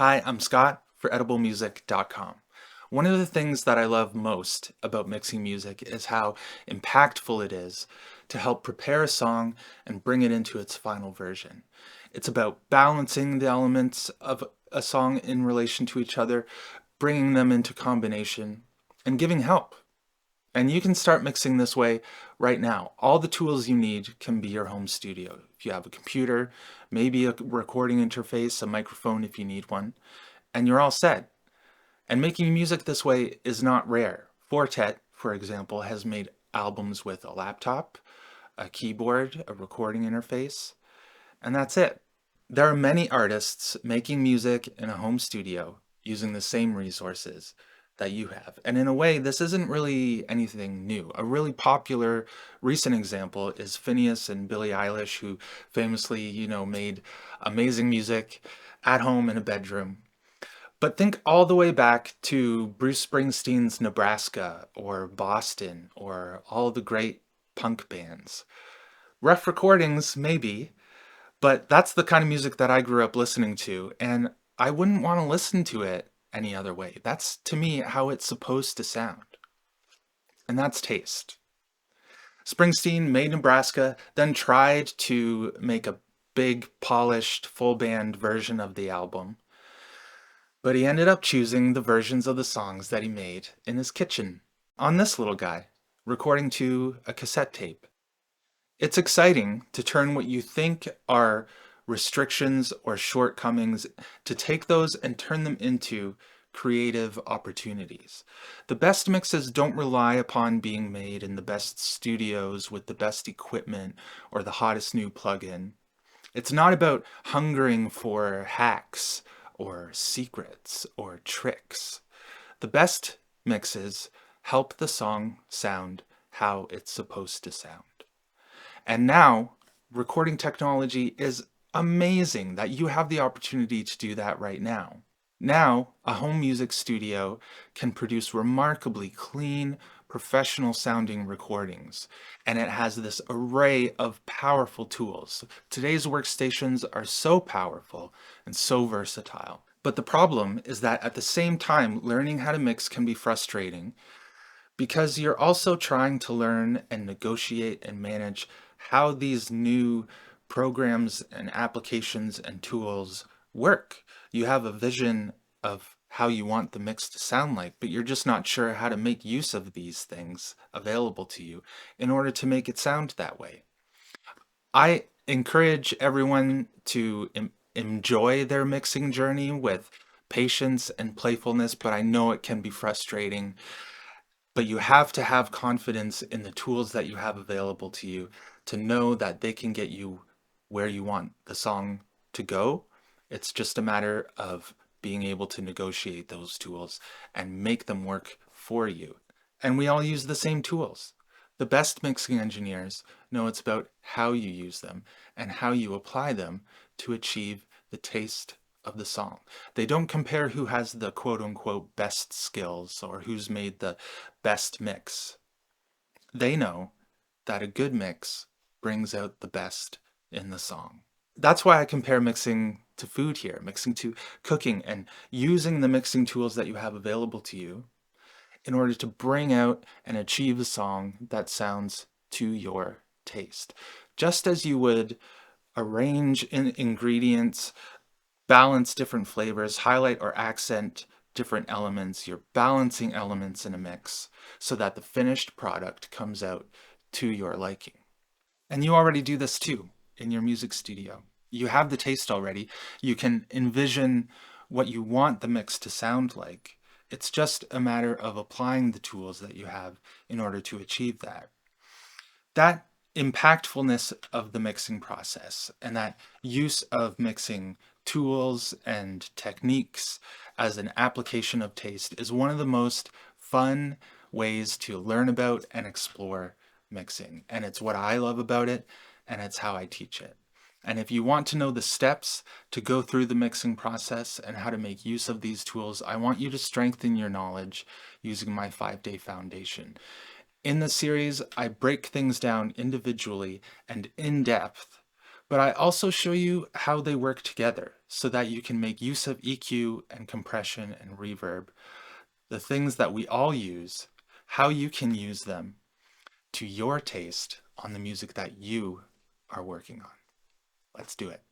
Hi, I'm Scott for ediblemusic.com. One of the things that I love most about mixing music is how impactful it is to help prepare a song and bring it into its final version. It's about balancing the elements of a song in relation to each other, bringing them into combination, and giving help. And you can start mixing this way right now. All the tools you need can be your home studio. If you have a computer, maybe a recording interface, a microphone if you need one, and you're all set. And making music this way is not rare. Fortet, for example, has made albums with a laptop, a keyboard, a recording interface, and that's it. There are many artists making music in a home studio using the same resources that you have. And in a way, this isn't really anything new. A really popular recent example is Phineas and Billie Eilish, who famously, made amazing music at home in a bedroom. But think all the way back to Bruce Springsteen's Nebraska or Boston or all the great punk bands. Rough recordings, maybe, but that's the kind of music that I grew up listening to, and I wouldn't want to listen to it any other way. That's, to me, how it's supposed to sound. And that's taste. Springsteen made Nebraska, then tried to make a big, polished, full band version of the album. But he ended up choosing the versions of the songs that he made in his kitchen on this little guy, recording to a cassette tape. It's exciting to turn what you think are restrictions or shortcomings, to take those and turn them into creative opportunities. The best mixes don't rely upon being made in the best studios with the best equipment or the hottest new plugin. It's not about hungering for hacks or secrets or tricks. The best mixes help the song sound how it's supposed to sound. And now, recording technology is amazing that you have the opportunity to do that right now. Now, a home music studio can produce remarkably clean, professional sounding recordings, and it has this array of powerful tools. Today's workstations are so powerful and so versatile. But the problem is that at the same time, learning how to mix can be frustrating because you're also trying to learn and negotiate and manage how these new programs and applications and tools work. You have a vision of how you want the mix to sound like, but you're just not sure how to make use of these things available to you in order to make it sound that way. I encourage everyone to enjoy their mixing journey with patience and playfulness, but I know it can be frustrating. But you have to have confidence in the tools that you have available to you to know that they can get you where you want the song to go. It's just a matter of being able to negotiate those tools and make them work for you. And we all use the same tools. The best mixing engineers know it's about how you use them and how you apply them to achieve the taste of the song. They don't compare who has the quote unquote best skills or who's made the best mix. They know that a good mix brings out the best in the song. That's why I compare mixing to food here, mixing to cooking, and using the mixing tools that you have available to you in order to bring out and achieve a song that sounds to your taste. Just as you would arrange ingredients, balance different flavors, highlight or accent different elements, you're balancing elements in a mix so that the finished product comes out to your liking. And you already do this too in your music studio. You have the taste already. You can envision what you want the mix to sound like. It's just a matter of applying the tools that you have in order to achieve that. That impactfulness of the mixing process and that use of mixing tools and techniques as an application of taste is one of the most fun ways to learn about and explore mixing. And it's what I love about it, and it's how I teach it. And if you want to know the steps to go through the mixing process and how to make use of these tools, I want you to strengthen your knowledge using my 5-day foundation. In the series, I break things down individually and in depth, But I also show you how they work together so that you can make use of EQ and compression and reverb, the things that we all use, how you can use them to your taste on the music that you are working on. Let's do it.